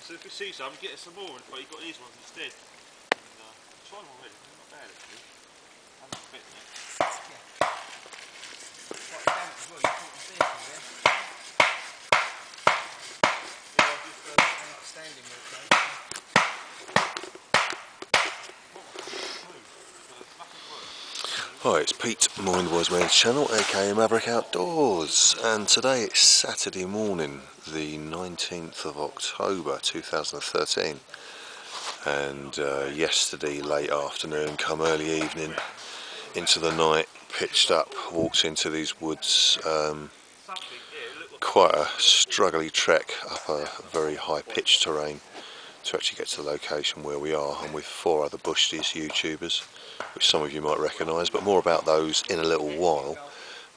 So if you see some, get some more, but you've got these ones instead. Try them already, they're not bad actually. I'm not betting it. Hi, it's Pete, Mindwiseman's channel, aka Maverick Outdoors, and today it's Saturday morning, the 19th of October 2013, and yesterday late afternoon, come early evening, into the night, pitched up, walked into these woods, quite a struggly trek up a very high pitched terrain to actually get to the location where we are. I'm with 4 other Bashas YouTubers, which some of you might recognise, but more about those in a little while.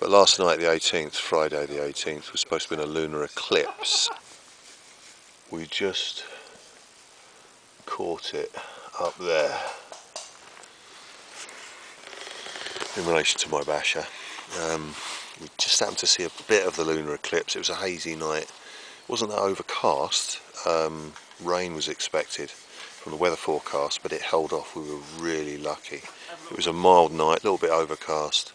But last night, the 18th, Friday the 18th, was supposed to be a lunar eclipse. We just caught it up there in relation to my Basha. We just happened to see a bit of the lunar eclipse. It was a hazy night. It wasn't that overcast. Rain was expected from the weather forecast, but it held off. We were really lucky. It was a mild night, a little bit overcast.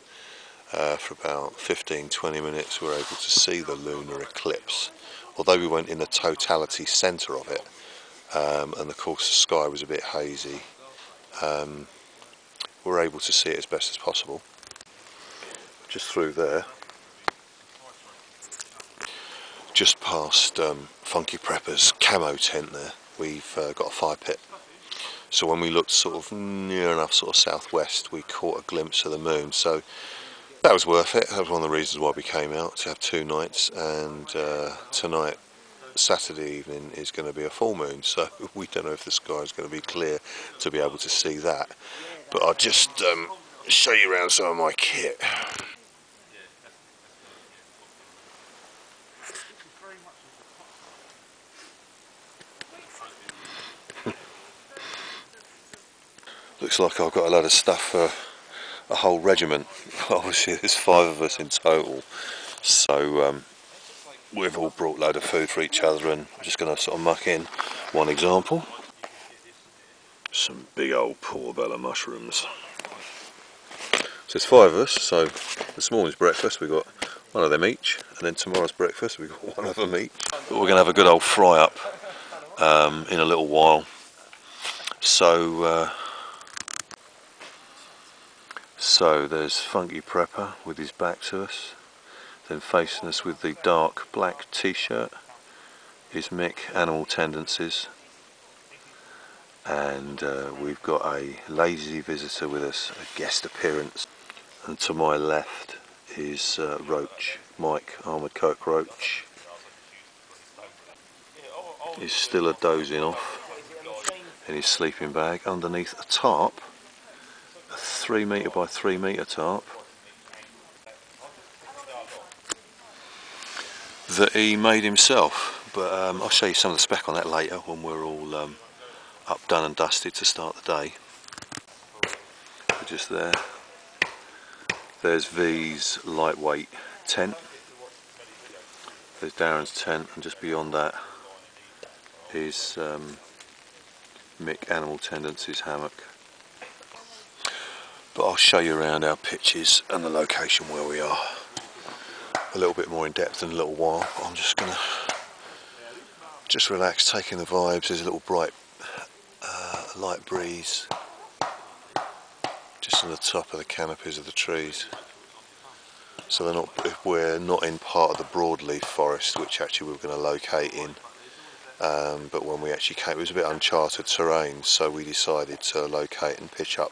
For about 15-20 minutes we were able to see the lunar eclipse, although we weren't in the totality centre of it, and of course the sky was a bit hazy. We were able to see it as best as possible. Just through there, just past Funky Prepper's camo tent there, we've got a fire pit. So when we looked sort of near enough sort of southwest, we caught a glimpse of the moon. So that was worth it. That was one of the reasons why we came out, to have 2 nights. And tonight, Saturday evening, is going to be a full moon. So we don't know if the sky is going to be clear to be able to see that. But I'll just show you around some of my kit. Looks like I've got a lot of stuff for a whole regiment. Obviously there's 5 of us in total, so we've all brought a load of food for each other, and I'm just going to sort of muck in. One example, some big old portobello mushrooms. So there's 5 of us, so this morning's breakfast we got 1 of them each, and then tomorrow's breakfast we got 1 of them each. But we're going to have a good old fry up in a little while. So there's Funky Prepper with his back to us. Then facing us with the dark black t-shirt is Mick, Animal Tendencies. And we've got a lazy visitor with us, a guest appearance. And to my left is Roach, Mike, Armoured Coke Roach. He's still dozing off in his sleeping bag underneath a tarp. A 3 metre by 3 metre tarp that he made himself, but I'll show you some of the spec on that later when we're all up, done and dusted to start the day. We're just there. There's V's lightweight tent, there's Darren's tent, and just beyond that is Mick, Animal Tendencies hammock. But I'll show you around our pitches and the location where we are a little bit more in depth in a little while. I'm just going to just relax, taking the vibes. There's a little bright light breeze just on the top of the canopies of the trees. So we're not in part of the broadleaf forest, which actually we were going to locate in. But when we actually came, it was a bit uncharted terrain, so we decided to locate and pitch up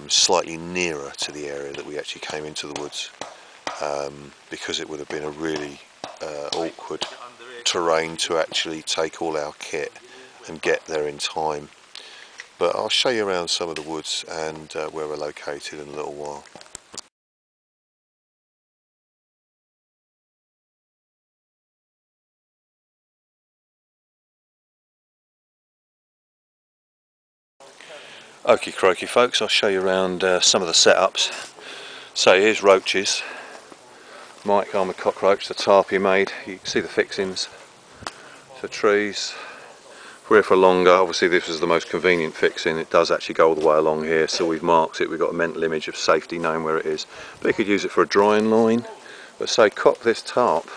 slightly nearer to the area that we actually came into the woods, because it would have been a really awkward terrain to actually take all our kit and get there in time. But I'll show you around some of the woods and where we're located in a little while. Okie croaky folks, I'll show you around some of the setups. So here's Roach's. Mike armoured cockroach, the tarp he made. You can see the fixings for trees. We're here for longer. Obviously this was the most convenient fixing. It does actually go all the way along here, so we've marked it. We've got a mental image of safety knowing where it is. But you could use it for a drying line. But say, cop this tarp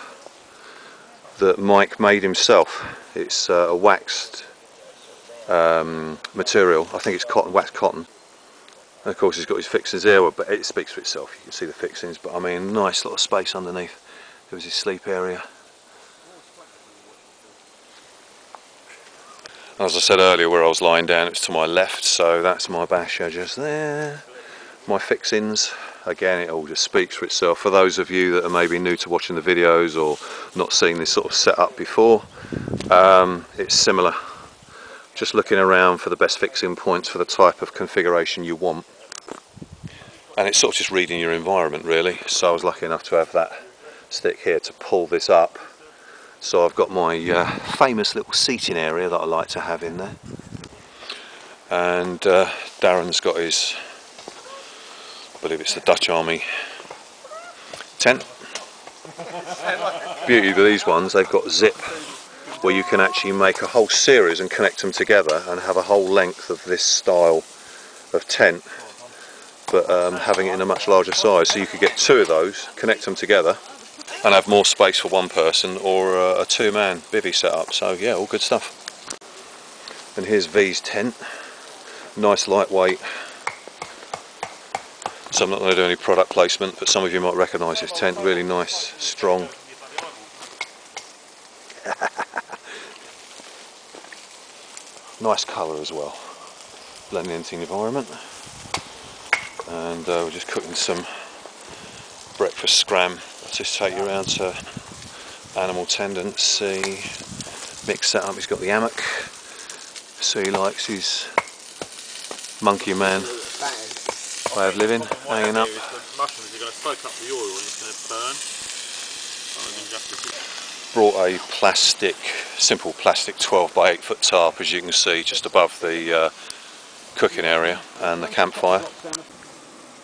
that Mike made himself. It's a waxed material. I think it's cotton, waxed cotton. And of course he's got his fixings here, but it speaks for itself. You can see the fixings, but I mean, nice little space underneath. There was his sleep area. As I said earlier, where I was lying down, it's to my left, so that's my Bashas just there. My fixings, again, it all just speaks for itself. For those of you that are maybe new to watching the videos or not seen this sort of setup before, it's similar. Just looking around for the best fixing points for the type of configuration you want. And it's sort of just reading your environment, really. So I was lucky enough to have that stick here to pull this up. So I've got my famous little seating area that I like to have in there. And Darren's got his, I believe it's the Dutch Army tent. Beauty of these ones, they've got zip where you can actually make a whole series and connect them together and have a whole length of this style of tent, but having it in a much larger size. So you could get 2 of those, connect them together, and have more space for 1 person, or a 2-man bivvy setup. So yeah, all good stuff. And here's V's tent, nice lightweight. So I'm not going to do any product placement, but some of you might recognise this tent, really nice, strong. Nice colour as well, blending into the environment. And we're just cooking some breakfast scram. Just take you around to animal tendency, mix that up. He's got the hammock, so he likes his monkey man way of living, hanging up. Mushrooms are going to soak up the oil and it's going to burn. Brought a plastic, simple plastic 12 by 8 foot tarp, as you can see, just above the cooking area and the campfire.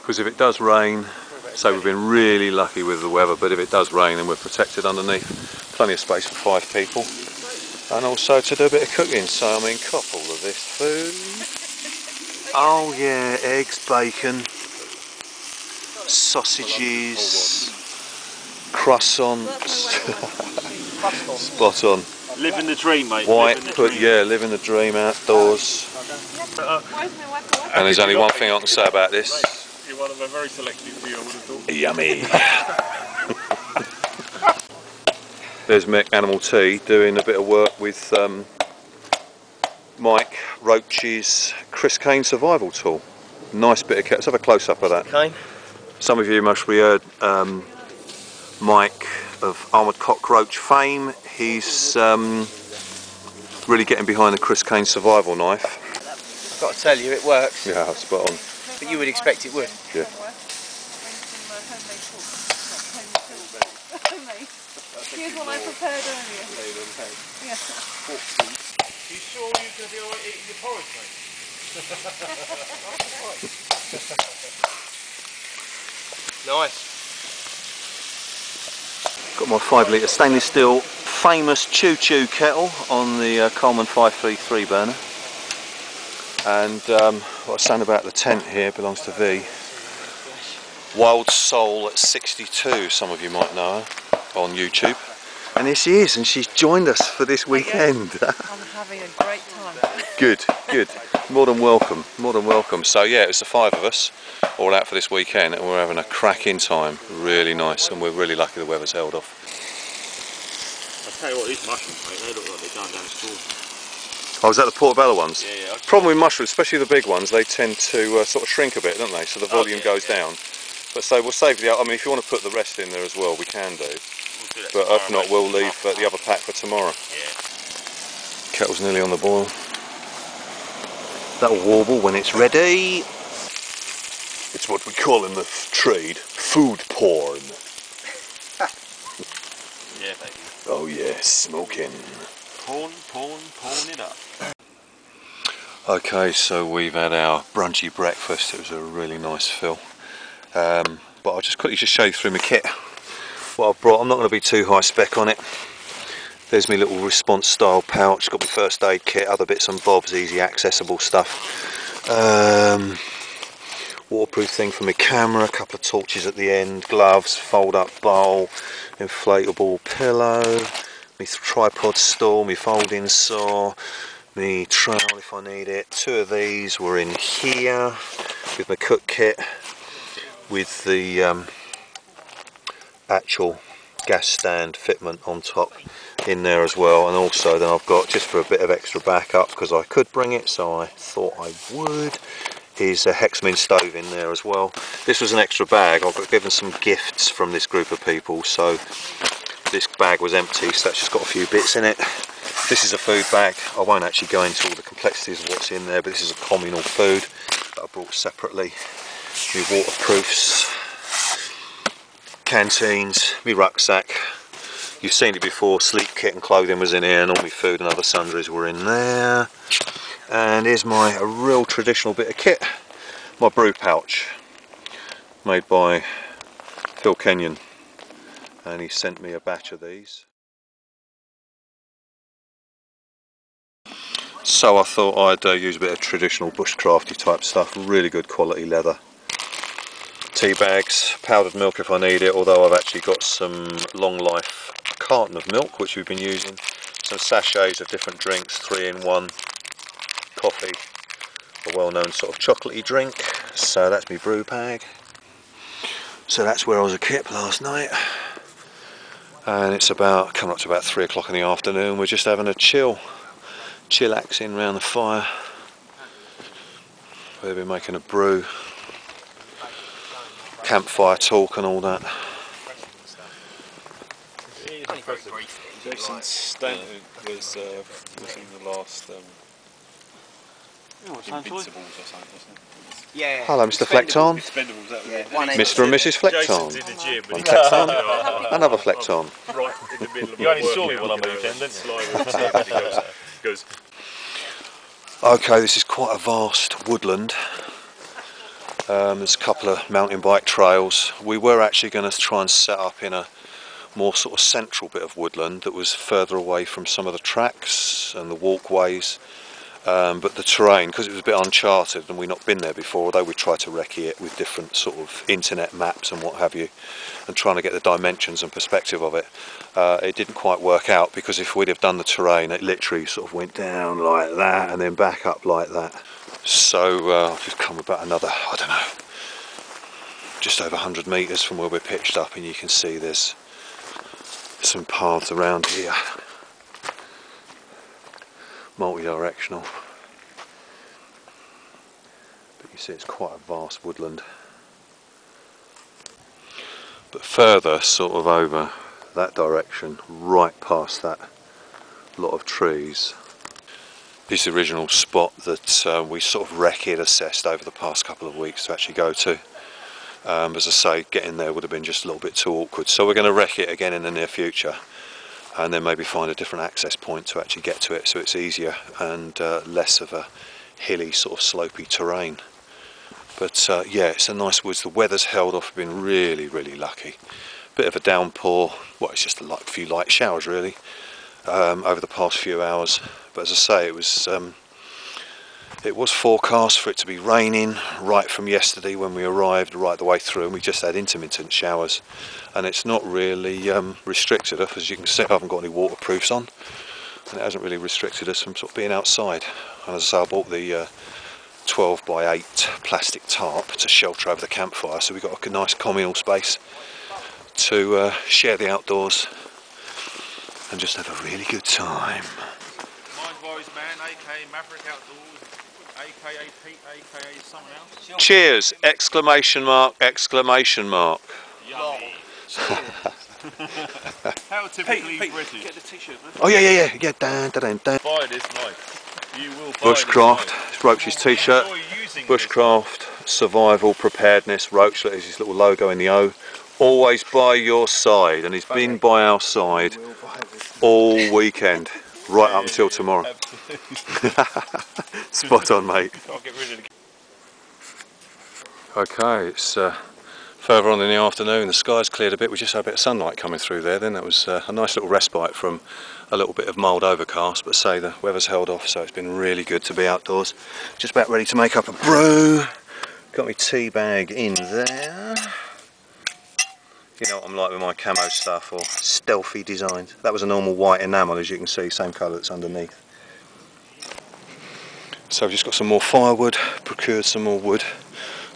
Because if it does rain, so we've been really lucky with the weather, but if it does rain then we're protected underneath. Plenty of space for 5 people. And also to do a bit of cooking, so I mean, cop all of this food. Oh yeah, eggs, bacon, sausages, croissants. Spot on. Living the dream, mate. White, but yeah, living the dream outdoors. And there's only one thing I can say about this. You're one of a very selective few, I would have thought. Yummy. There's Mick, Animal Tea, doing a bit of work with Mike Roach's Chris Kane survival tool. Nice bit of kit. Let's have a close up of that. Kane. Some of you must have heard Mike of Armoured Cockroach fame. He's really getting behind the Chris Kane survival knife. I've got to tell you, it works. Yeah, spot on. But you would expect it would. Yeah. Here's one I prepared earlier. Yeah. You sure you're going to be alright eating your porridge, mate? Nice. Got my 5 litre stainless steel famous choo-choo kettle on the Coleman 533 burner. And what I was saying about the tent here belongs to V. Wild Soul at 62, some of you might know her on YouTube. And here she is, and she's joined us for this weekend. I'm having a great time. Good, good. More than welcome, more than welcome. So yeah, it was the 5 of us all out for this weekend, and we're having a cracking time. Really nice, and we're really lucky the weather's held off. I'll tell you what, these mushrooms, mate, they look like they're going down the storm. Oh, is that the portobello ones? Yeah, yeah. Problem with mushrooms, especially the big ones, they tend to sort of shrink a bit, don't they? So the volume goes down. But so we'll save the, I mean, if you want to put the rest in there as well, we can do. But if not, we'll leave the other pack for tomorrow. Yeah. Kettle's nearly on the boil. That'll warble when it's ready. It's what we call in the trade food porn. Yeah, baby. Oh yes, smoking. Porn it up. Okay, so we've had our brunchy breakfast. It was a really nice fill. But I'll just quickly show you through my kit. what I've brought. I'm not going to be too high spec on it. There's my little response style pouch, got my first aid kit, other bits and bobs, easy accessible stuff. Waterproof thing for my camera, a couple of torches at the end, gloves, fold up bowl, inflatable pillow, my tripod stool, my folding saw, my trowel if I need it. Two of these were in here with my cook kit with the actual gas stand fitment on top in there as well, and also then I've got, just for a bit of extra backup because I could bring it, so I thought I would, is a Hexmin stove in there as well. This was an extra bag. I got given some gifts from this group of people, so this bag was empty, so that's just got a few bits in it. This is a food bag. I won't actually go into all the complexities of what's in there, but this is a communal food that I brought separately. My waterproofs, canteens, my rucksack. You've seen it before, sleep kit and clothing was in here, and all my food and other sundries were in there. And here's my real traditional bit of kit, my brew pouch, made by Phil Kenyon, and he sent me a batch of these. So I thought I'd use a bit of traditional bushcrafty type stuff, really good quality leather. Tea bags, powdered milk if I need it, although I've actually got some long life carton of milk which we've been using, some sachets of different drinks, 3-in-1, coffee, a well-known sort of chocolatey drink. So that's my brew bag. So that's where I was a kip last night, and it's about coming up to about 3 o'clock in the afternoon. We're just having a chillaxing round the fire. We've been making a brew, campfire talk and all that. Jason Stanton was in the last Invincibles or something, wasn't it? Yeah. Hello, Mr. Flecton. Expendables, that was it. Mr. and Mrs. Flecton. Jason's in the gym. One Flecton, another Flecton. Right in the middle of You only saw me when I moved in, didn't you? Goes, Okay, this is quite a vast woodland. There's a couple of mountain bike trails. We were actually going to try and set up in a more sort of central bit of woodland that was further away from some of the tracks and the walkways, but the terrain, because it was a bit uncharted and we'd not been there before, although we tried to recce it with different sort of internet maps and what have you, and trying to get the dimensions and perspective of it, it didn't quite work out, because if we'd have done the terrain, it literally sort of went down like that and then back up like that. So I've just come about another, I don't know, just over 100 metres from where we're pitched up, and you can see there's some paths around here, multi-directional, but you see it's quite a vast woodland. But further sort of over that direction, right past that lot of trees, this original spot that we sort of recce assessed over the past couple of weeks to actually go to. As I say, getting there would have been just a little bit too awkward, so we're going to wreck it again in the near future, and then maybe find a different access point to actually get to it, so it's easier and less of a hilly sort of slopey terrain. But yeah, it's a nice woods. The weather's held off. We've been really, really lucky. Bit of a downpour, well, it's just a few light showers really over the past few hours, but as I say, it was forecast for it to be raining right from yesterday when we arrived, right the way through, and we just had intermittent showers, and it's not really restricted us. As you can see, I haven't got any waterproofs on, and it hasn't really restricted us from sort of being outside. And as I say, I bought the 12 by 8 plastic tarp to shelter over the campfire, so we've got a nice communal space to share the outdoors and just have a really good time. Mindwiseman, aka Maverick Outdoors, aka Pete, aka someone else. Cheers! Exclamation mark! Exclamation mark! Yummy. How typically British. Get the t-shirt, man. Oh yeah. Dan. Buy this knife. You will buy Bushcraft. this knife. Roach's t-shirt. Enjoy using Bushcraft, survival, preparedness. Roach, there's his little logo in the O. Always by your side, and he's been by our side all weekend, right up until tomorrow. Spot on, mate. I'll get rid of the... Okay, it's Further on in the afternoon, the skies cleared a bit. We just had a bit of sunlight coming through there. Then that was a nice little respite from a little bit of mild overcast. But say the weather's held off, so it's been really good to be outdoors. Just about ready to make up a brew. Got my tea bag in there. You know what I'm like with my camo stuff or stealthy designs. That was a normal white enamel, as you can see, same colour that's underneath. So I've just got some more firewood, procured some more wood.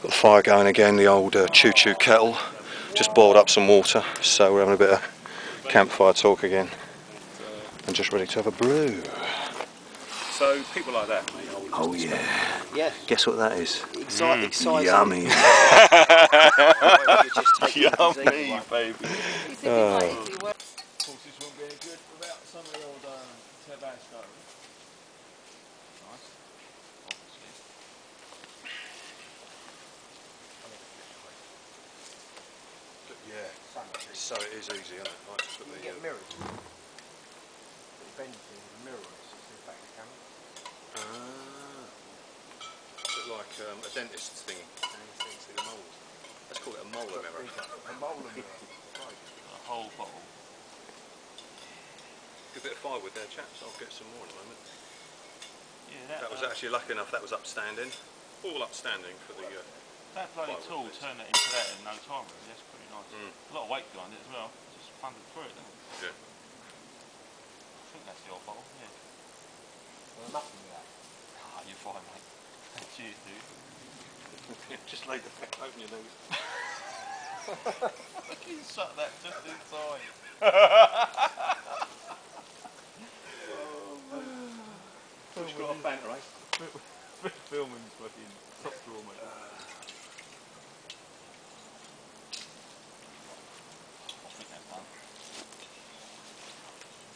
Got the fire going again, the old choo-choo kettle. Just boiled up some water, so we're having a bit of campfire talk again. And just ready to have a brew. So people like that, mate. Oh yeah. Yeah. Guess what that is? Exciting. Yummy. Yummy, baby. Horses won't be any good without some of the old Tabasco. Nice. Obviously. Yeah. So it is easy, isn't it? Like to put the Get mirrors. The bend thing with a mirror on it, so it's in the back of the camera. A bit like a dentist's thing. See the moles. Let's call it a molar mirror. A molar mirror. A whole bottle. Good bit of firewood there, chaps. I'll get some more in a moment. Yeah, That was actually lucky enough. That was upstanding. All upstanding for the. that bloody tool turned it into that in no time. Really. That's pretty nice. A lot of weight behind it as well. Just thundered through it, didn't it? Yeah. I think that's the old bottle. Yeah. Well, nothing with that. Ah, you're fine, mate. Cheers, dude. Just lay the back, open your nose. You shut that just in time. We've got a banter, right? Filming's fucking top drawer, mate. I think that's done.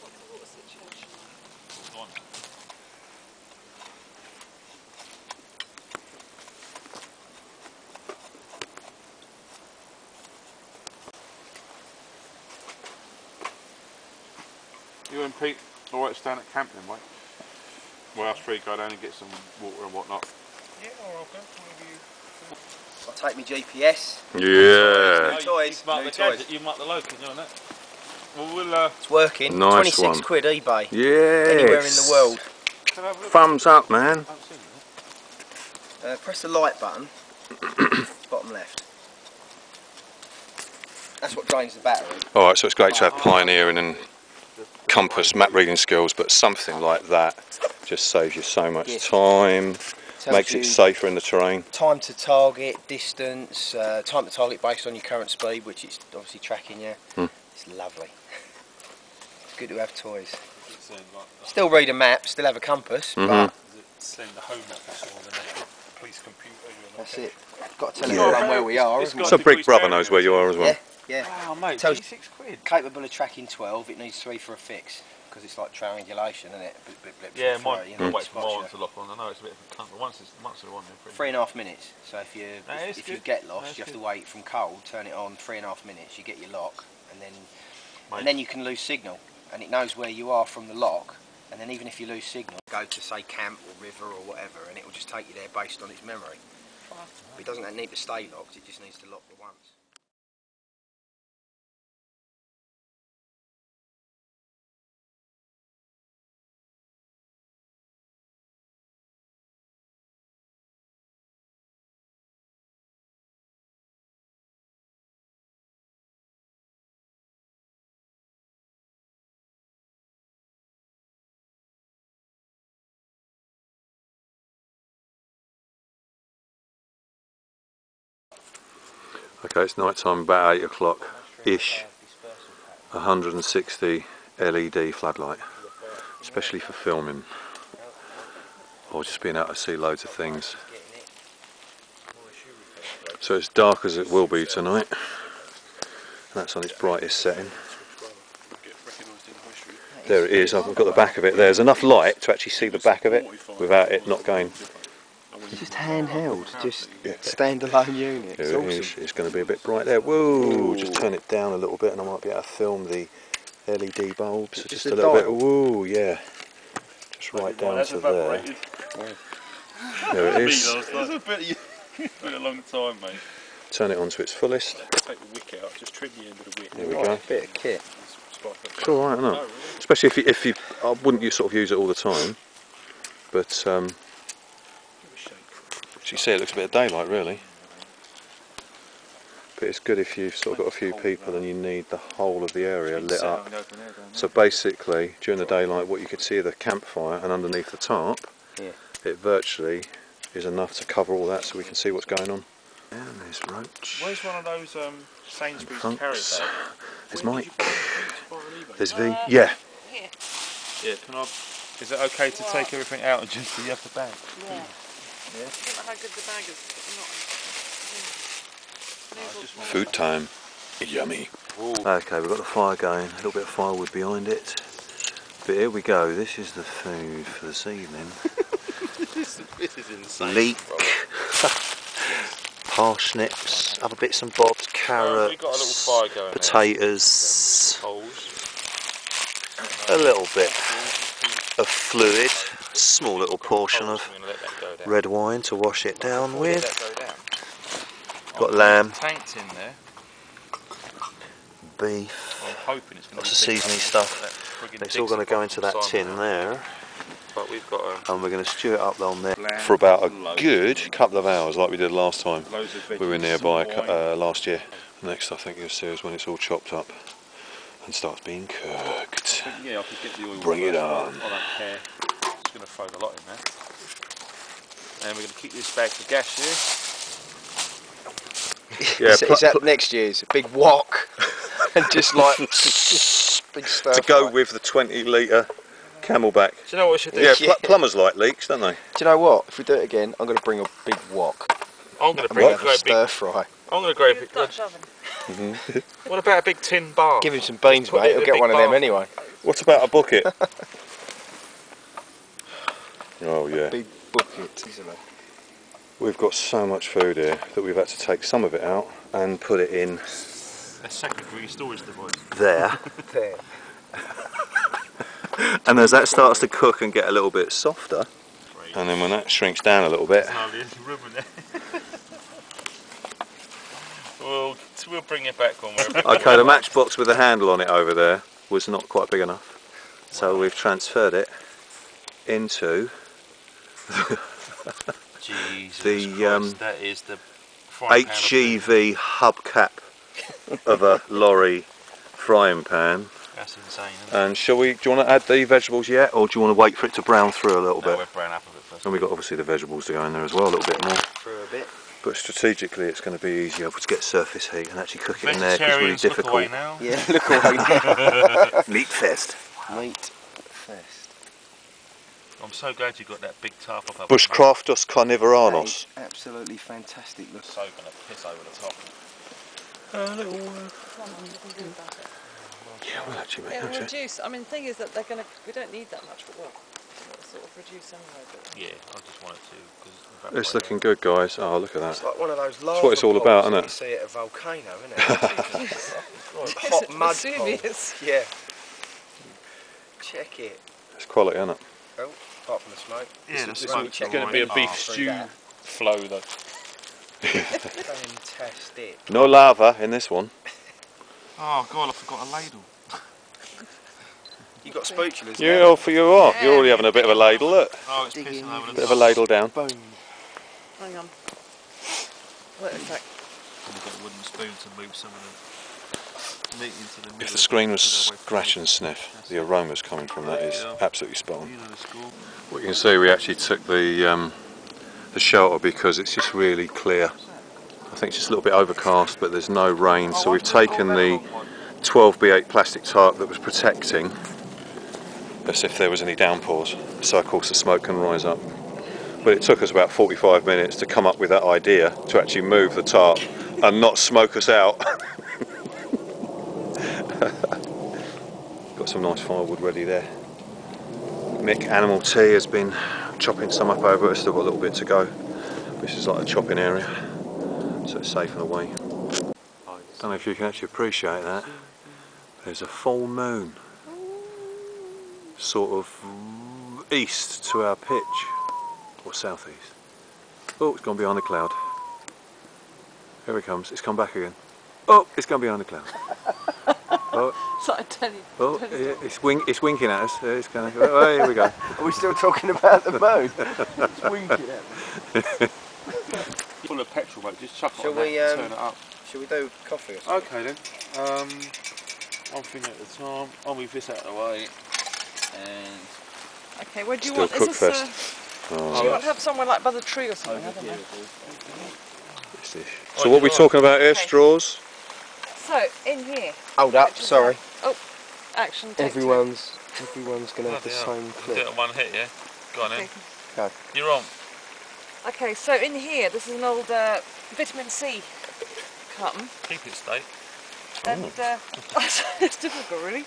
What's the water situation? It's all gone. You and Pete alright staying at camp then, mate? Well, us three go down and get some water and whatnot. Yeah, or I'll go. I'll take my GPS. Yeah. New toys. You mark New the toys. gadget, you mark the local, you know that? Well, we'll It's working. Nice 26 one. quid eBay. Yes. Anywhere in the world. can I have a look? Thumbs up, man. I haven't seen it. Press the light button. Bottom left. That's what drains the battery. Alright, so it's great to have pioneering and compass map reading skills, but something like that just saves you so much time, Tells makes you it safer in the terrain. time to target, distance, time to target based on your current speed, which it's obviously tracking you. It's lovely. It's good to have toys. Still read a map, still have a compass, but Send the home office or the national police computer. that's it. Got to tell everyone where we are. It's Haven't So we? Big Brother knows where you are as well. Yeah. Wow, mate, Tells- 26 quid. Capable of tracking 12, it needs 3 for a fix. Because it's like triangulation, isn't it? Blip, blip, blip, Yeah, blip, mine you know, wait for spots mine you. to lock on. I know it's a bit of a cunt, but once they're on, they're pretty 3.5 minutes. So if you That is if you good. get lost, That's you have to good. wait from cold, turn it on, 3.5 minutes. You get your lock, and Mate. then you can lose signal, and it knows where you are from the lock. And then even if you lose signal, go to say camp or river or whatever, and it will just take you there based on its memory. It doesn't need to stay locked; it just needs to lock the once. Okay, it's night time, about 8 o'clock-ish. 160 LED floodlight, especially for filming, or just being able to see loads of things. So it's dark as it will be tonight. That's on its brightest setting. There it is, I've got the back of it. There's enough light to actually see the back of it without it not going. Just handheld, just standalone unit. There it is. It's going to be a bit bright there. Whoa! Just turn it down a little bit and I might be able to film the LED bulbs. Just a little bit. Whoa, yeah. Just right down to there. There it is. It's been a long time, mate. turn it on to its fullest. Take the wick out, just trim the end of the wick. There we Right, go. bit of kit. It's alright, isn't it? Oh, really? Especially if you, I wouldn't sort of use it all the time, but as you see, it looks a bit of daylight really. But it's good if you've sort of got a few people and you need the whole of the area lit up. So basically, during the daylight, what you could see of the campfire and underneath the tarp, it virtually is enough to cover all that, so we can see what's going on. And there's Roach. Where's one of those Sainsbury's Funks. carry bags? There's Where did Mike. you buy on eBay? There's V. Yeah. Here. Yeah, can I? Is it okay to take everything out and just you have the bag? Yeah. Yeah. I don't know how good the bag is. But Food time. Yummy. Okay, we've got the fire going. A little bit of firewood behind it. But here we go. This is the food for this evening. This is insane. Leek. Parsnips, other bits and bobs, carrots, we've got a little fire going potatoes, Coals. a little bit of fluid, a small little portion of I'm gonna let that go down. red wine to wash it down Before we let with. that go down, Got lamb, tank's in there. beef, I'm hoping it's going lots of seasoning stuff. It's all going to go into that tin there, But we've got and we're going to stew it up on there for about a good couple of hours, like we did last time. We were nearby last year. Next, I think you'll see is when it's all chopped up and starts being cooked. yeah, I could get the oil. Bring it on. I don't care. Just going to throw the lot in there. And we're going to keep this bag for gas here. Yeah, Is that next year's? A big wok. And just like big stir to go fry. with the 20-litre Camelback. Do you know what we should do? Yeah, plumbers like leeks, don't they? Do you know what? If we do it again, I'm going to bring a big wok. I'm going to And bring we'll a have a great stir big. fry. I'm going to grab it. Dutch oven. What about a big tin bar? Give him some beans, put mate. it in He'll a get big one of them bath. anyway. What about a bucket? Oh yeah. Big bucket, easily. We've got so much food here that we've had to take some of it out and put it in A secondary storage device. there. There. And as that starts to cook and get a little bit softer, and then when that shrinks down a little bit, There's hardly any room in there. We'll bring it back when we're. okay, the matchbox with the handle on it over there was not quite big enough, so we've transferred it into Jesus the Christ, that is the frying pan of HGV hubcap of a lorry frying pan. food. That's insane, isn't it? And do you want to add the vegetables yet, or do you want to wait for it to brown through a little No, bit? we're brown up a bit first. And we've got obviously the vegetables to go in there as well, a little bit more. Through a bit. But strategically it's going to be easier to get surface heat and actually cook it in there, because it's really Vegetarians, look away difficult. now. Yeah, look away now. Meat fest. Meat fest. I'm so glad you got that big tarp off. Bushcraftus That carnivораnos. is absolutely fantastic. Look. So gonna piss over the top. Yeah, well actually mate, It'll actually. reduce. I mean, the thing is that they're going to. We don't need that much, but it'll sort of reduce anyway. But Yeah, I just wanted to because It's looking good, guys. Oh, look at It's that. like one of those lava That's what it's all pots about, that isn't it? You see at a volcano, isn't it? Hot mud pool. Vesuvius. Yeah. Check it. It's quality, isn't it? Oh, apart from the smoke. Yeah, the This smoke's is going to be a alright. beef through stew that. flow though. Fantastic. No lava in this one. Oh god, I forgot a ladle. You got spatulas You now. are. You're already having a bit of a ladle, look. Oh, it's Digging pissing over the Bit of a ladle down. Boom. hang on. Wait a sec. We've got a wooden spoon to move some of the meat into the middle. If the screen was put it away from scratch the- and sniff, the aromas coming from that is Yeah. absolutely spot on. You know the score. What you can see, we actually took the shelter because it's just really clear. I think it's just a little bit overcast, but there's no rain, so we've taken the 12B8 plastic tarp that was protecting as if there was any downpours, so of course the smoke can rise up. But it took us about 45 minutes to come up with that idea to actually move the tarp and not smoke us out. Got some nice firewood ready there. Mick Animal Tea has been chopping some up over it, still got a little bit to go. This is like a chopping area, so it's safe and away. Don't know if you can actually appreciate that. There's a full moon sort of east to our pitch, or southeast. Oh, it's gone behind the cloud. Here it comes. It's come back again. Oh, it's gone behind the cloud. Oh, So I tell you. oh, yeah, it's winking at us. It's going to. Oh, here we go. Are we still talking about the moon? It's winking at me. Full of petrol, mate. Just chuck it Shall on there we, and turn it up. Shall we do coffee or something? Okay then. I'm thinking at the time. I'll move this out of the way. And Okay, where do you Still want? Is this Cookfest. do you want to have somewhere like by the tree or something? I don't know. So what are we talking about here? Okay. Straws? So in here. Hold up, which is sorry. Oh, action. Take Everyone's going to have the Bloody hell. same Do clip. it in one hit, yeah? Go on two. then. Go. You're on. Okay, so in here, this is an old vitamin C carton, Keep it straight. and it's difficult really.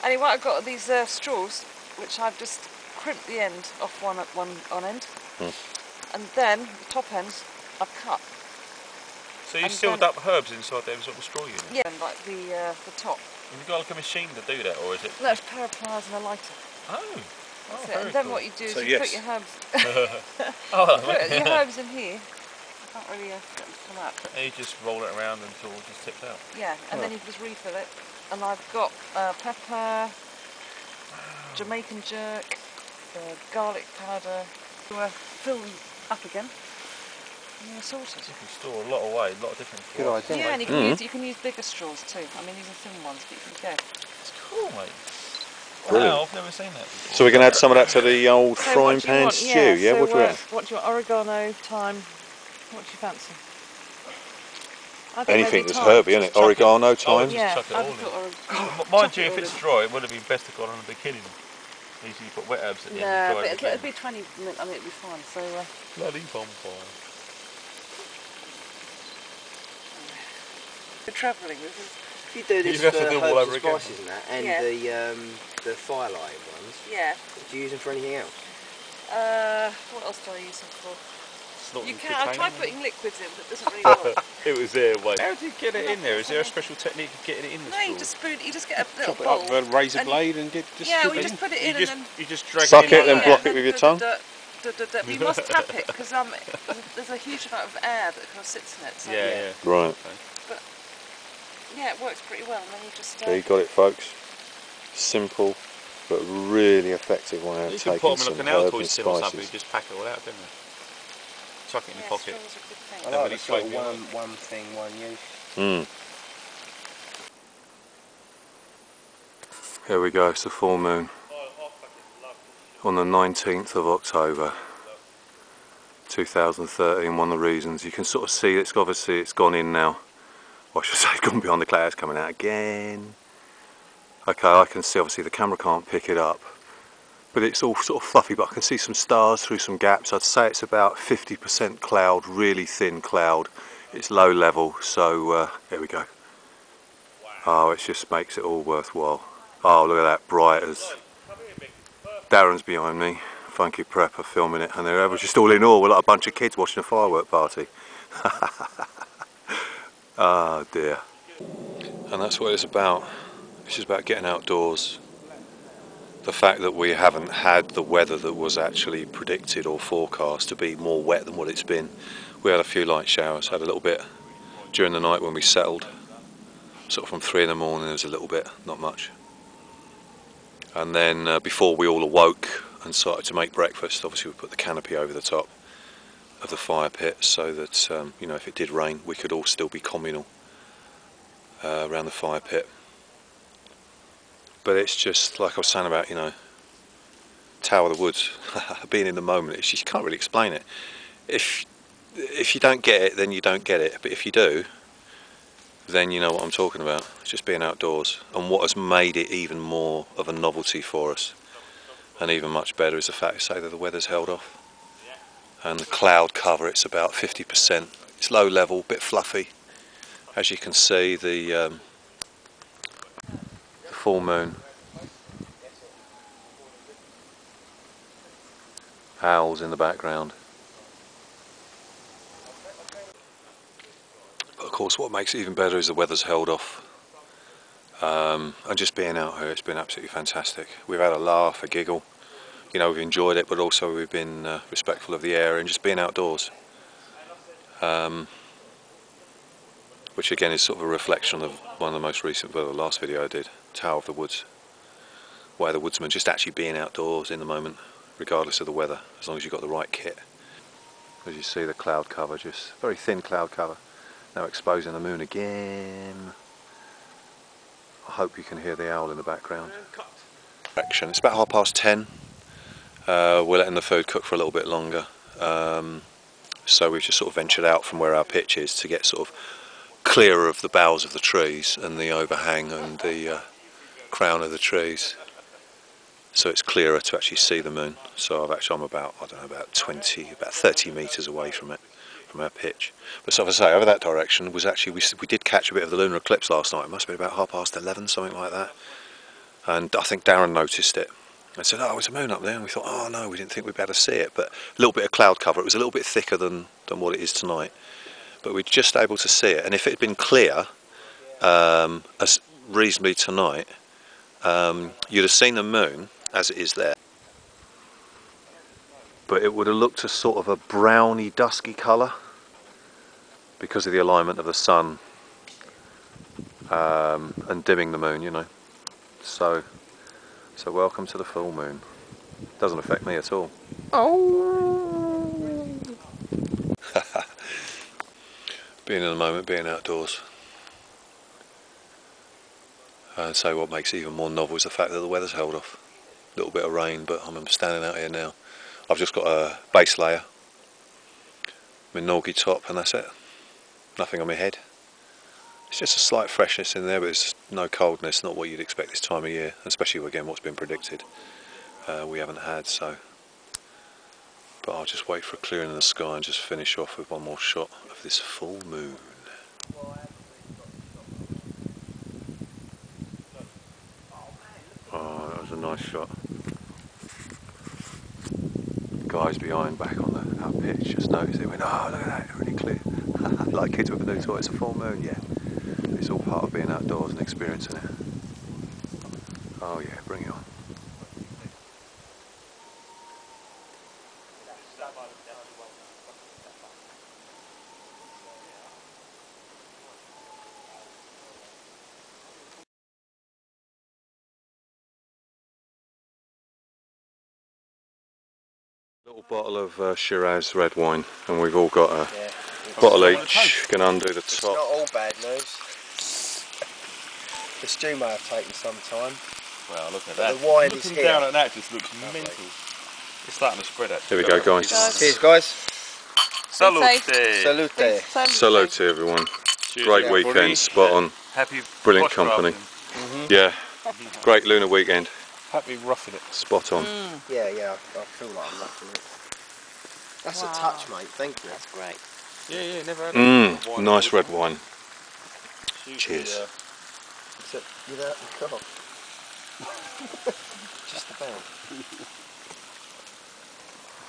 Anyway, I've got these straws, which I've just crimped the end off one end, and then the top ends I've cut. So you And sealed then- up herbs inside them sort of straw unit? Yeah, and like the top. Have you got like a machine to do that, or is it? No, it's a pair of pliers and a lighter. Oh. That's it. Very And then cool. what you do is So you yes. put your herbs. Oh, Put your herbs in here. I can't really get them to come out. and you just roll it around until it just tips out. Yeah, and then you just refill it. And I've got pepper, Jamaican jerk, garlic powder. Fill them up again. And they're sorted. You can store a lot away, a lot of different Good flavours. idea. Yeah, and you can use bigger straws too. I mean, these are thin ones, but you can go. It's cool, mate. Brilliant. Wow, I've never seen that before. So we're going to add some of that to the old So frying what do you pan want? stew, Yeah, yeah? so, What do you reckon? what do you want? Oregano, thyme. What do you fancy? I think Anything maybe that's thyme. herby, isn't it? Just chuck it. Oregano, Oh, thyme. just Yeah, chuck it I'd all put Mind chuck you, it if all it's in. dry, it would have been best to go on the beginning. Usually you put wet herbs at the No, end. but Dry it'd be 20 minutes. I mean, it'd be fine. So bloody bonfire. we're travelling. If you do this You'd for have to do them all herbs over and again. spices and that, and Yeah. the firelighting ones, Yeah. do you use them for anything else? What else do I use them for? It's not You in can. I've container. tried putting liquids in, but it doesn't really work. It was there, wait. How do you get it in there? Is there a special technique of getting it in the No, you straw? just just get a little Chop it bowl. up with a razor and- blade and get just Yeah, scoop well, you it just put it in you and you just drag Suck it in. it, then block it and with your the tongue? But you must tap it because there's a huge amount of air that kind of sits in it. So Yeah, yeah. Right. yeah, it works pretty well. And then you just There you got it, folks. Simple, but really effective way of You can taking put them some in like an herbs alcohol and tin or something, spices. just pack it all out, don't you? Chuck it in your pocket. straws are a good thing. I Nobody like the sort of float me one thing, one use. Here we go, it's the full moon on the 19th of October 2013. One of the reasons you can sort of see it's obviously it's gone in now. Well, I should say it's gone beyond the clouds, coming out again. Okay, I can see, obviously the camera can't pick it up, but it's all sort of fluffy, but I can see some stars through some gaps. I'd say it's about 50% cloud, really thin cloud. It's low level, so here we go. Oh, it just makes it all worthwhile. Oh, look at that, bright as... Darren's behind me, Funky Prepper filming it, and they're just all in awe. We're like a bunch of kids watching a firework party. Oh dear. And that's what it's about. It's just about getting outdoors. The fact that we haven't had the weather that was actually predicted or forecast to be more wet than what it's been. We had a few light showers, had a little bit during the night when we settled. Sort of from 3 in the morning there was a little bit, not much. And then before we all awoke and started to make breakfast, obviously we put the canopy over the top of the fire pit so that you know, if it did rain we could all still be communal around the fire pit. But it's just like I was saying about, you know, Tower of the Woods, being in the moment. It's just, you can't really explain it. If you don't get it, then you don't get it. But if you do, then you know what I'm talking about. It's just being outdoors. And what has made it even more of a novelty for us, and even much better, is the fact, say, that the weather's held off. And the cloud cover, it's about 50%. It's low level, bit fluffy. As you can see, the full moon. Owls in the background. But of course what makes it even better is the weather's held off. And just being out here, it's been absolutely fantastic. We've had a laugh, a giggle. You know, we've enjoyed it, but also we've been respectful of the air and just being outdoors. which again is sort of a reflection of one of the most recent, well, the last video I did, Tower of the Woods, where the woodsman just actually being outdoors in the moment, regardless of the weather, as long as you've got the right kit. As you see, the cloud cover, just very thin cloud cover, now exposing the moon again. I hope you can hear the owl in the background. It's about 10:30. We're letting the food cook for a little bit longer, so we've just sort of ventured out from where our pitch is to get sort of clearer of the boughs of the trees and the overhang and the crown of the trees, so it's clearer to actually see the moon. So I'm about, I don't know, about 30 metres away from it, from our pitch. But so as I say, over that direction was actually, we did catch a bit of the lunar eclipse last night. It must have been about 11:30, something like that. And I think Darren noticed it and said, oh, there's a moon up there. And we thought, oh no, we didn't think we'd be able to see it. But a little bit of cloud cover, it was a little bit thicker than what it is tonight. But we're just able to see it. And if it had been clear, as reasonably tonight, you'd have seen the moon as it is there. But it would have looked a sort of a browny, dusky colour because of the alignment of the sun and dimming the moon, you know. So welcome to the full moon. Doesn't affect me at all. Oh. Being in the moment, being outdoors. And so what makes it even more novel is the fact that the weather's held off. A little bit of rain, but I'm standing out here now. I've just got a base layer, my Norgie top, and that's it. Nothing on my head. It's just a slight freshness in there, but it's no coldness, not what you'd expect this time of year, especially again what's been predicted. We haven't had, so. But I'll just wait for a clearing in the sky and just finish off with one more shot of this full moon. Oh, that was a nice shot. The guys behind back on our pitch just noticed it, went, oh look at that, really clear. Like kids with a new toy, it's a full moon, yeah. It's all part of being outdoors and experiencing it. Oh yeah, bring it on. Little bottle of Shiraz red wine, and we've all got a bottle each. Going to undo the top. It's not all bad news. The stew may have taken some time. Well, look at But that. the wine is Looking here. down at that just looks mental. It's starting to spread actually. Here we go, guys. Cheers, guys. Salute. Salute. Salute to everyone. Cheers, Great everybody. weekend, spot on. Happy Brilliant bush company. rafting. Yeah, great lunar weekend. Happy roughing it. Spot on. Yeah, I feel like I'm loving it. That's a touch, mate. Thank you. That's great. Yeah, never had it. Nice red wine. Cheers. Except you're out the car. Just about.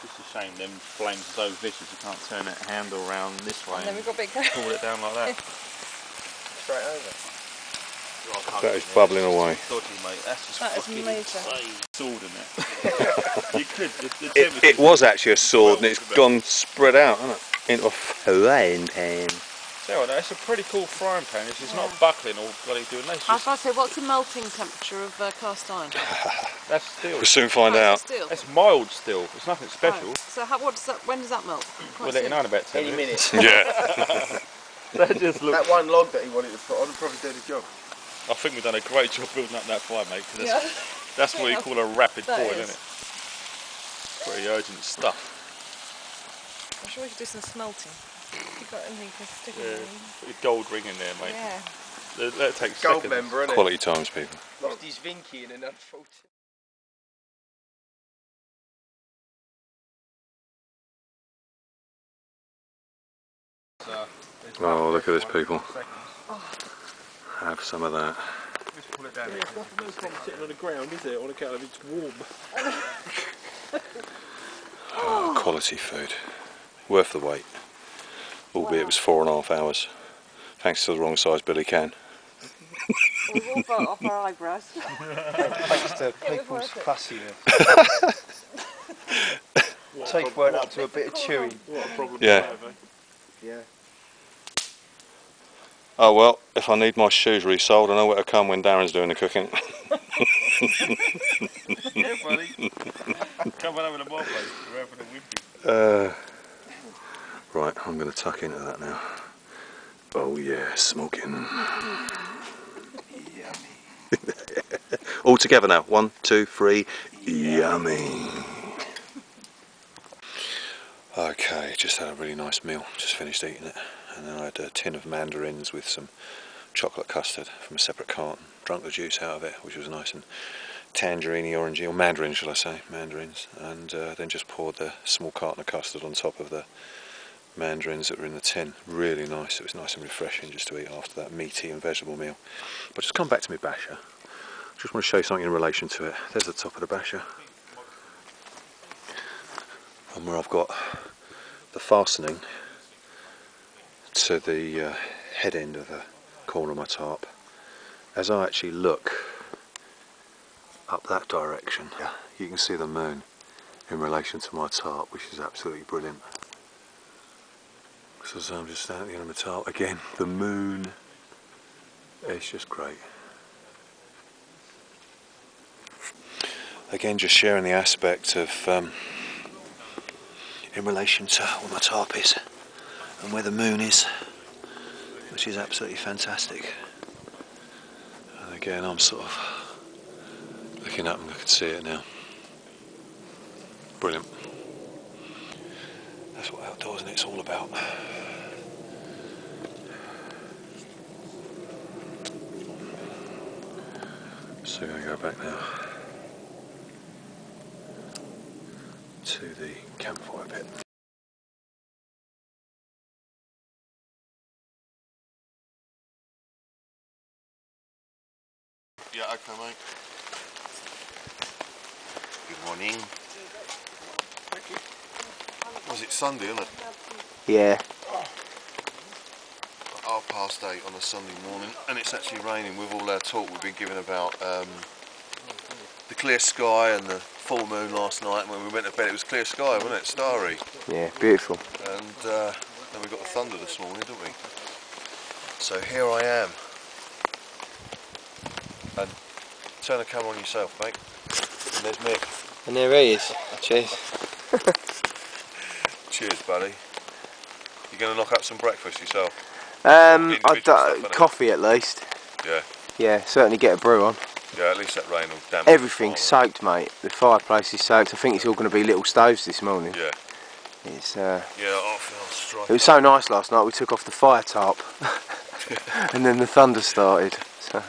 It's a shame them flames are so vicious you can't turn that handle around this way And then and we've got big pull it down like that. Straight over. That is bubbling away. Dodgy, mate. That's just That is fucking major. insane. Sword in it. You could. It was actually a sword and it's gone spread out, hasn't it? Into a frying pan. So it's a pretty cool frying pan. It's just not buckling or bloody doing this. I was about to say, what's the melting temperature of cast iron? That's steel. We'll soon find out. Steel. It's mild steel. It's nothing special. Right. So what does that? When does that melt? We'll let you know in about 10 Any minutes. minute. Yeah. That just looks. That one log that he wanted to put on would probably do the job. I think we've done a great job building up that fire, mate. 'Cause Yeah. that's what you call a rapid That boil, is. isn't it? Pretty urgent stuff. I'm sure we could do some smelting. If you've got anything to stick in Yeah, there. put your gold ring in there, mate. Yeah. That takes Gold seconds. member, isn't it? Quality times, people. Lost his Vinky in an unfaulted. Oh, look at this, people. Have some of that. Just pull it down. Yeah, it's nothing else sitting on the ground, is it? On account of it's warm. Oh, quality food. Worth the wait. Albeit it was 4.5 hours. Thanks to the wrong size Billy Can. We've all got off our eyebrows. Thanks to people's fussiness. Teeth weren't up to a bit of chewing. What a problem Yeah. to have, eh? Yeah. Oh well, if I need my shoes resoled, I know where to come when Darren's doing the cooking. Yeah, buddy. Come on over to my place. We're having a whippy. Right, I'm going to tuck into that now. Oh yeah, smoking. Yummy. All together now. 1, 2, 3. Yummy. Okay, just had a really nice meal. Just finished eating it. And then I had a tin of mandarins with some chocolate custard from a separate carton. Drunk the juice out of it, which was nice and tangerine-y, orangey, or mandarin shall I say, mandarins. And then just poured the small carton of custard on top of the mandarins that were in the tin. Really nice. It was nice and refreshing just to eat after that meaty and vegetable meal. But just come back to me basher. Just want to show you something in relation to it. There's the top of the basher. And where I've got the fastening to the head end of the corner of my tarp. As I actually look up that direction, you can see the moon in relation to my tarp, which is absolutely brilliant. So I'm just standing at the end of the tarp. Again, the moon, it's just great. Again, just sharing the aspect of in relation to where my tarp is and where the moon is, which is absolutely fantastic. And again, I'm sort of looking up and I can see it now. Brilliant. That's what outdoorsy all about. So I'm going to go back now to the campfire pit. Yeah, okay, mate. Good morning. Was it Sunday, isn't it? Yeah. 8:30 on a Sunday morning, and it's actually raining. With all our talk we've been giving about the clear sky and the full moon last night, and when we went to bed it was clear sky, wasn't it? Starry. Yeah, beautiful. And then we got the thunder this morning, didn't we? So here I am. And turn the camera on yourself, mate. And there's Mick. And there he is. Cheers. Cheers, buddy. You going to knock up some breakfast yourself? Coffee at least. Yeah. Yeah, certainly get a brew on. Yeah, at least that rain will damp. Everything's soaked, mate. The fireplace is soaked. I think it's all going to be little stoves this morning. Yeah. It's yeah, I feel striking. It was so nice last night. We took off the fire tarp, and then the thunder started. So.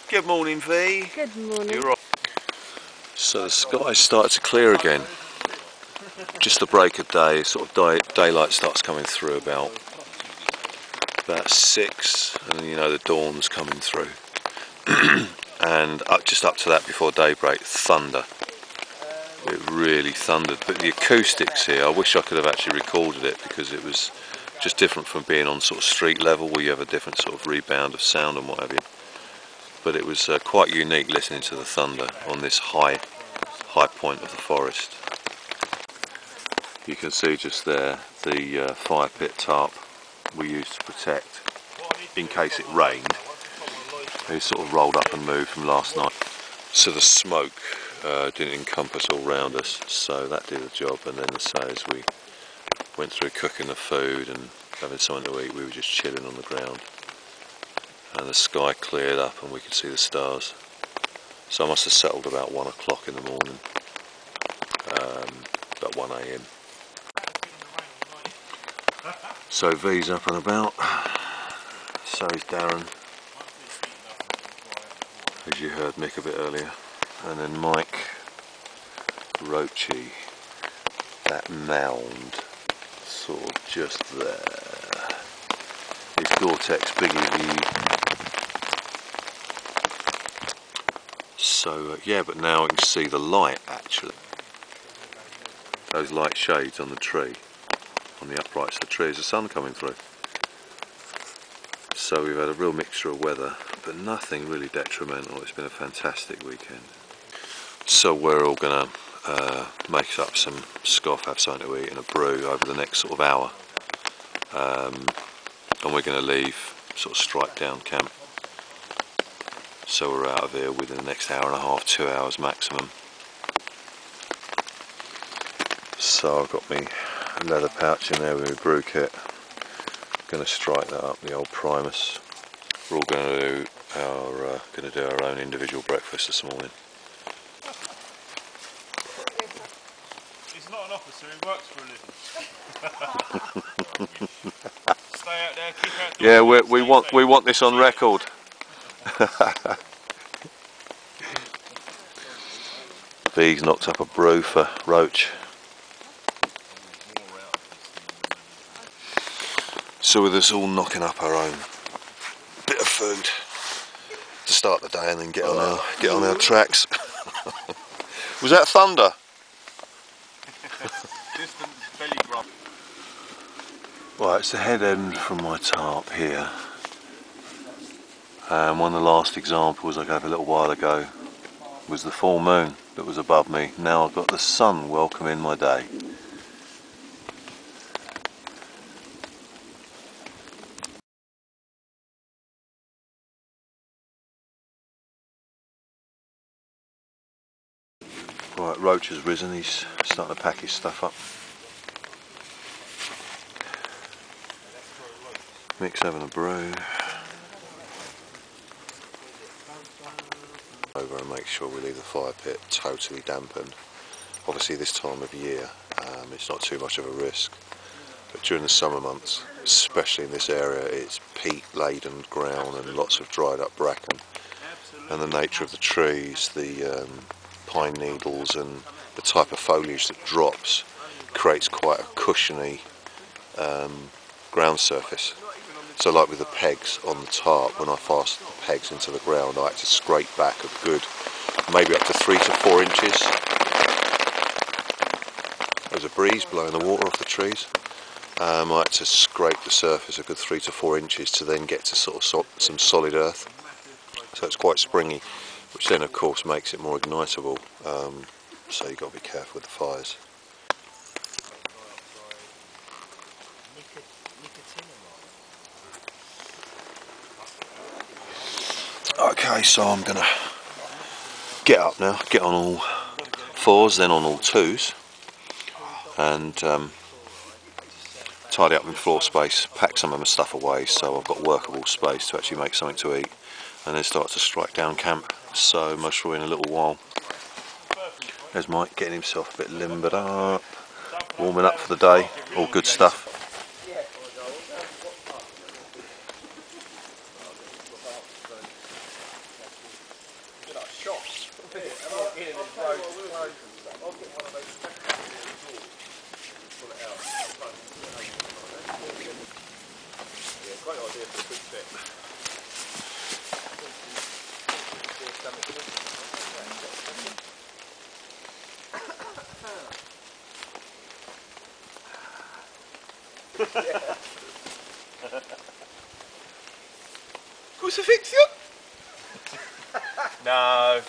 Good morning, V. Good morning. You're right. So the skies started to clear again. Just the break of day, sort of daylight starts coming through about 6, and then you know the dawn's coming through. And just up to that, before daybreak, thunder. It really thundered, but the acoustics here, I wish I could have actually recorded it, because it was just different from being on sort of street level where you have a different sort of rebound of sound and what have you. But it was quite unique listening to the thunder on this high point of the forest. You can see just there the fire pit tarp we used to protect in case it rained. It sort of rolled up and moved from last night. So the smoke didn't encompass all round us, so that did the job. And then as we went through cooking the food and having something to eat, we were just chilling on the ground. And the sky cleared up and we could see the stars. So I must have settled about 1 o'clock in the morning, about 1 AM. So V's up and about, so is Darren, as you heard Mick a bit earlier, and then Mike, Roachy, that mound, sort of just there, is Gore-Tex Biggie V. So yeah, but now we can see the light actually, those light shades on the tree. On the uprights of the tree is the sun coming through. So we've had a real mixture of weather, but nothing really detrimental. It's been a fantastic weekend. So we're all going to make up some scoff, have something to eat and a brew over the next sort of hour. And we're going to leave sort of strike down camp. So we're out of here within the next hour and a half, 2 hours maximum. So I've got my leather pouch in there with my brew kit. Going to strike that up, the old Primus. We're all going to do our own individual breakfast this morning. He's not an officer, he works for a living. Stay out there, keep out doors. Yeah, we want this on record. B's knocked up a brew for Roach. So with us all knocking up our own bit of food to start the day and then get on our tracks. Was that thunder? Distant belly grump. Right, it's the head end from my tarp here. One of the last examples I gave a little while ago was the full moon that was above me. Now I've got the sun welcoming my day. Right, Roach has risen, he's starting to pack his stuff up. Mick's having a brew. Over and make sure we leave the fire pit totally dampened. Obviously this time of year it's not too much of a risk, but during the summer months, especially in this area, it's peat laden ground and lots of dried up bracken, and the nature of the trees, the pine needles and the type of foliage that drops creates quite a cushiony ground surface. So like with the pegs on the tarp, when I fasten the pegs into the ground, I like to scrape back a good, maybe up to 3 to 4 inches. There's a breeze blowing the water off the trees. I like to scrape the surface a good 3 to 4 inches to then get to sort of some solid earth. So it's quite springy, which then of course makes it more ignitable. So you've got to be careful with the fires. Okay, so I'm going to get up now, get on all fours, then on all twos, and tidy up my floor space, pack some of my stuff away so I've got workable space to actually make something to eat, and then start to strike down camp. So most probably in a little while. There's Mike getting himself a bit limbered up, warming up for the day, all good stuff. Crucifixion? No.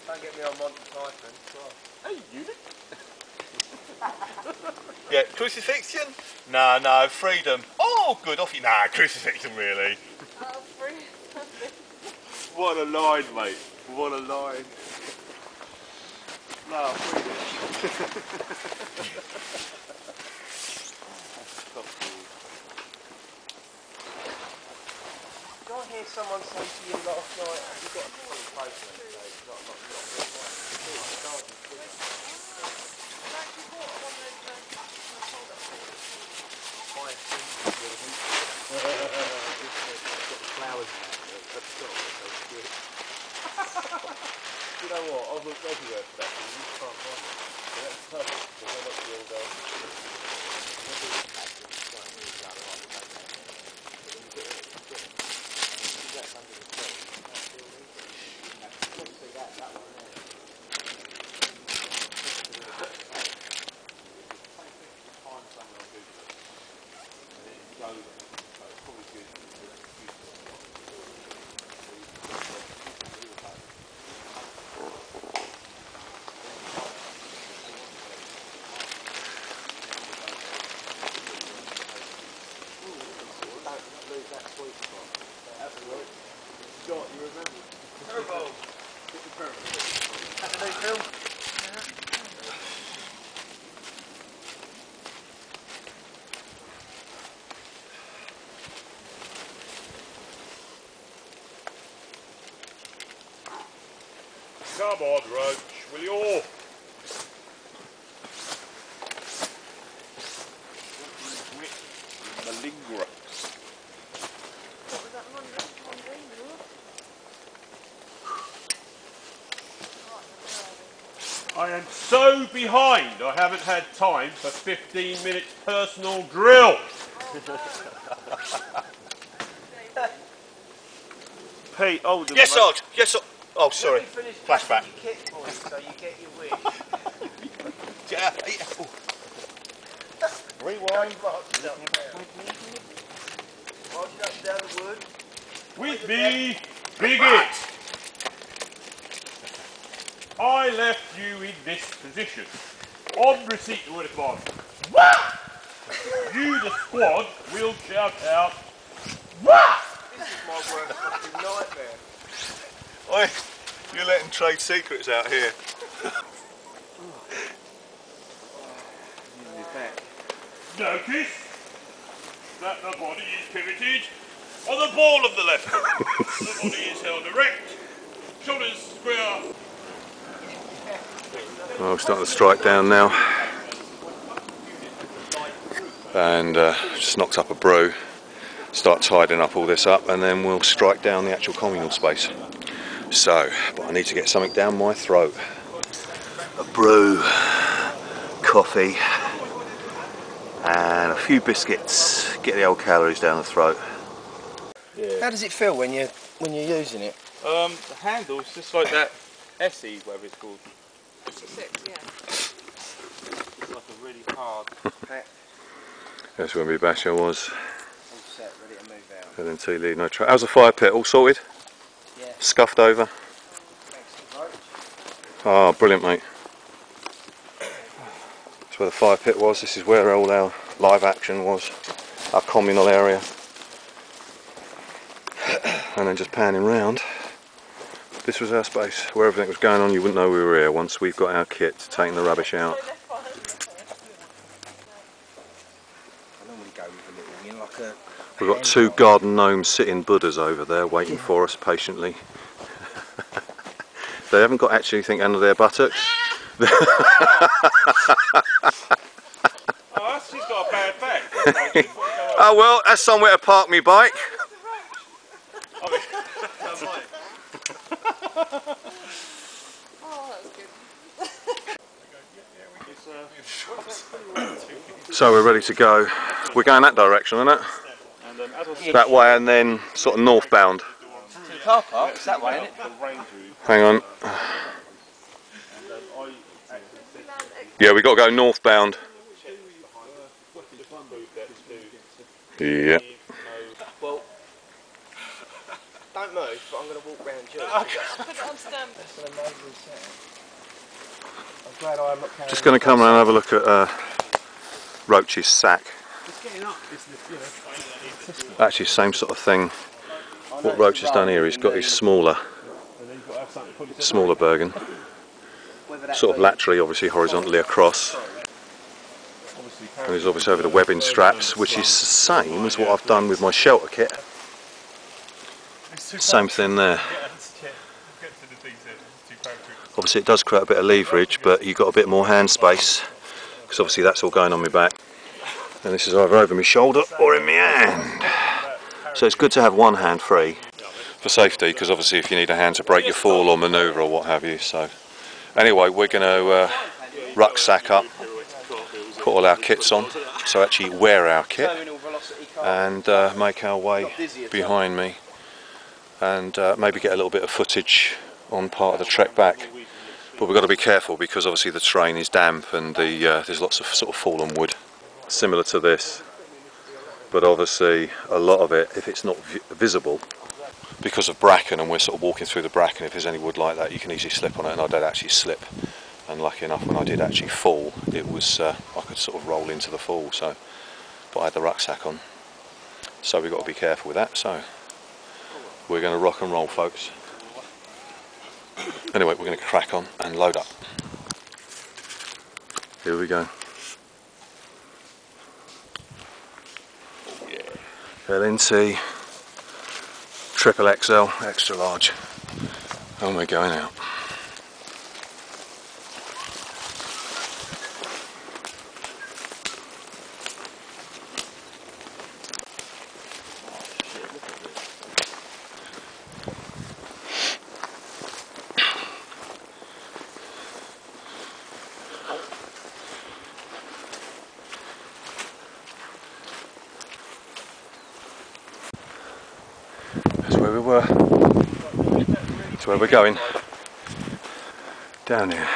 Don't get me on Monty Python. Hey, you. Yeah, crucifixion? No, freedom. Oh, good, off you. Nah, crucifixion, really. What a line, mate. What a line. No, freedom. Did I hear someone say to you last night, you got You know what? I've looked everywhere for that, and you can't find it. So that's perfect, because I like the old guy. Phil? Come on, Roach, will you all? Malingra. What was that, Monday? I am so behind, I haven't had time for 15 minutes personal drill. Pete, hold them. Yes, Sarge. Yes, Sarge. Oh, sorry. Flashback. So you get your wish. Rewind. Marching up down the wood. With me, Bigot. I left you in this position. On receipt of order form. You, the squad, will shout out. This is my worst fucking nightmare. Oi, you're letting trade secrets out here. Notice that the body is pivoted on the ball of the left foot. The body is held erect. Shoulders square. Well, we're starting to strike down now, and just knocked up a brew, start tidying up all this up, and then we'll strike down the actual communal space. So, but I need to get something down my throat. A brew, coffee, and a few biscuits. Get the old calories down the throat. How does it feel when you're using it? The handle's just like that SE, whatever it's called. 66, yeah. It's like a really hard. That's where my Basha was. All set, ready to move out. And then T lead, no track. How's the fire pit? All sorted? Yeah. Scuffed over? Oh, brilliant, mate. That's where the fire pit was. This is where all our live action was. Our communal area. And then just panning round. This was our space. Where everything was going on, you wouldn't know we were here once we've got our kit taking the rubbish out. I normally go with a little, you know, like a... We've got two garden gnomes sitting Buddhas over there waiting for us patiently. They haven't got actually anything under their buttocks. Oh, she's got a bad back. Oh well, that's somewhere to park me bike. Oh, that was good. So we're ready to go. We're going that direction, isn't it? That way and then sort of northbound. To the car park, it's that way, isn't it? Hang on. Yeah, we got to go northbound. Yeah. Well, don't move, but I'm going to walk round you. Put it on stand. That's an amazing set. I'm glad I'm not carrying... Just going to come around and have a look at Roach's sack. Actually, same sort of thing. What Roach has done here, he's got his smaller Bergen, sort of laterally, obviously horizontally across. And he's obviously over the webbing straps, which is the same as what I've done with my shelter kit. Same thing there. Obviously it does create a bit of leverage, but you've got a bit more hand space, because obviously that's all going on my back. And this is either over my shoulder or in my hand. So it's good to have one hand free for safety, because obviously if you need a hand to break your fall or manoeuvre or what have you. So anyway, we're going to rucksack up, put all our kits on, so actually wear our kit, and make our way behind me, and maybe get a little bit of footage on part of the trek back. But we've got to be careful, because obviously the terrain is damp and there's lots of sort of fallen wood, similar to this. But obviously a lot of it, if it's not visible, because of bracken, and we're sort of walking through the bracken, if there's any wood like that, you can easily slip on it, and I did actually slip. And lucky enough, when I did actually fall, it was I could sort of roll into the fall. So, but I had the rucksack on, so we've got to be careful with that. So we're going to rock and roll, folks. Anyway, we're going to crack on and load up. Here we go. Oh yeah. LNT, triple XL, extra large, and we're going out. That's where we were. That's where we're going. Down here.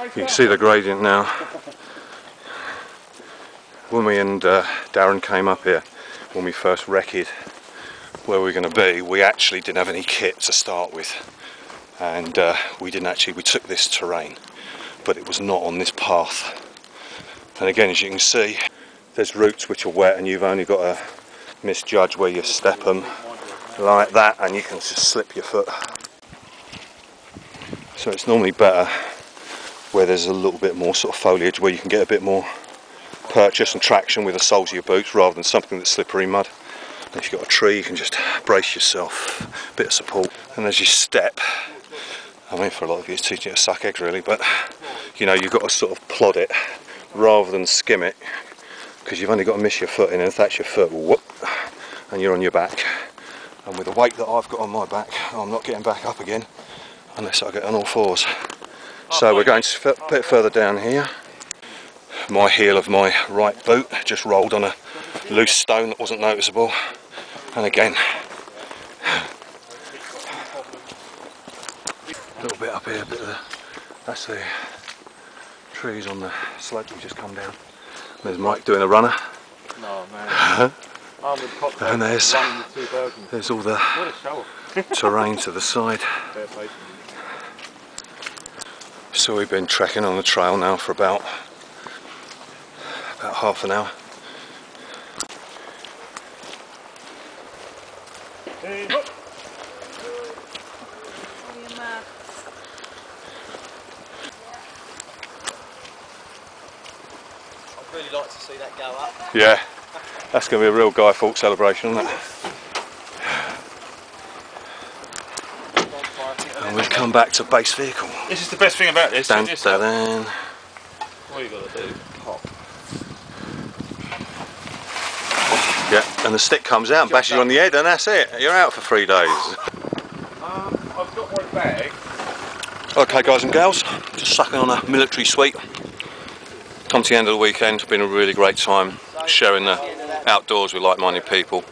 You can see the gradient now. When we and Darren came up here, when we first recce'd where we were going to be, we actually didn't have any kit to start with, and we took this terrain, but it was not on this path. And again, as you can see, there's roots which are wet, and you've only got to misjudge where you step them like that, and you can just slip your foot. So it's normally better where there's a little bit more sort of foliage, where you can get a bit more purchase and traction with the soles of your boots, rather than something that's slippery mud. And if you've got a tree, you can just brace yourself, a bit of support. And as you step, I mean, for a lot of you it's teaching you to suck eggs really, but you know, you've got to sort of plod it rather than skim it, because you've only got to miss your foot in, and if that's your foot, whoop, and you're on your back. And with the weight that I've got on my back, I'm not getting back up again unless I get on all fours. So we're going a bit further down here. My heel of my right boot just rolled on a loose stone that wasn't noticeable, and again a little bit up here, that's the trees on the slope we've just come down. There's Mike doing a runner. No man. And there's all the terrain to the side. So we've been trekking on the trail now for about half an hour. Hey, look. I'd really like to see that go up. Yeah, that's going to be a real Guy Fawkes celebration, isn't it? And we've come back to base vehicle. This is the best thing about this. Dun, Just dun, dun. What you got to do? Pop. Yeah, and the stick comes out and bashes you on the head, and that's it. You're out for 3 days. I've got my bag. Okay, guys and gals, just sucking on a military sweet. Come to the end of the weekend. It's been a really great time sharing the outdoors with like-minded people.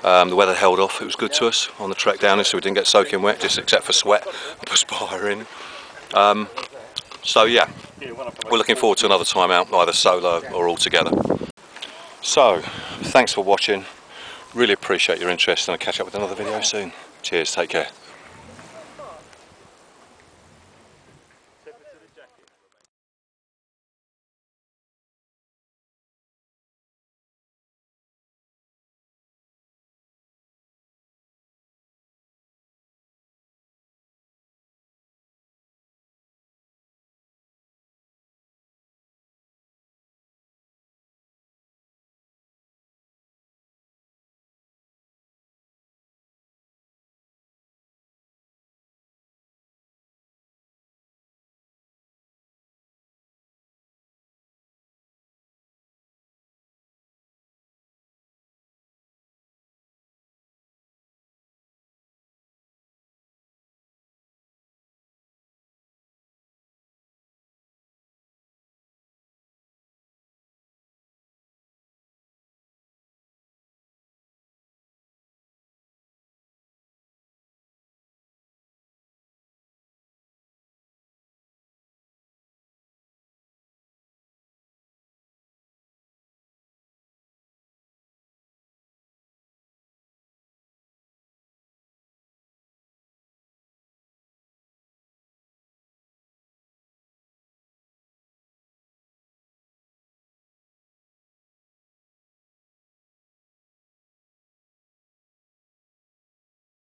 The weather held off. It was good to us on the trek down here, so we didn't get soaking wet, just except for sweat and perspiring. So yeah, we're looking forward to another time out, either solo or all together. So, thanks for watching. Really appreciate your interest, and I'll catch up with another video soon. Cheers, take care.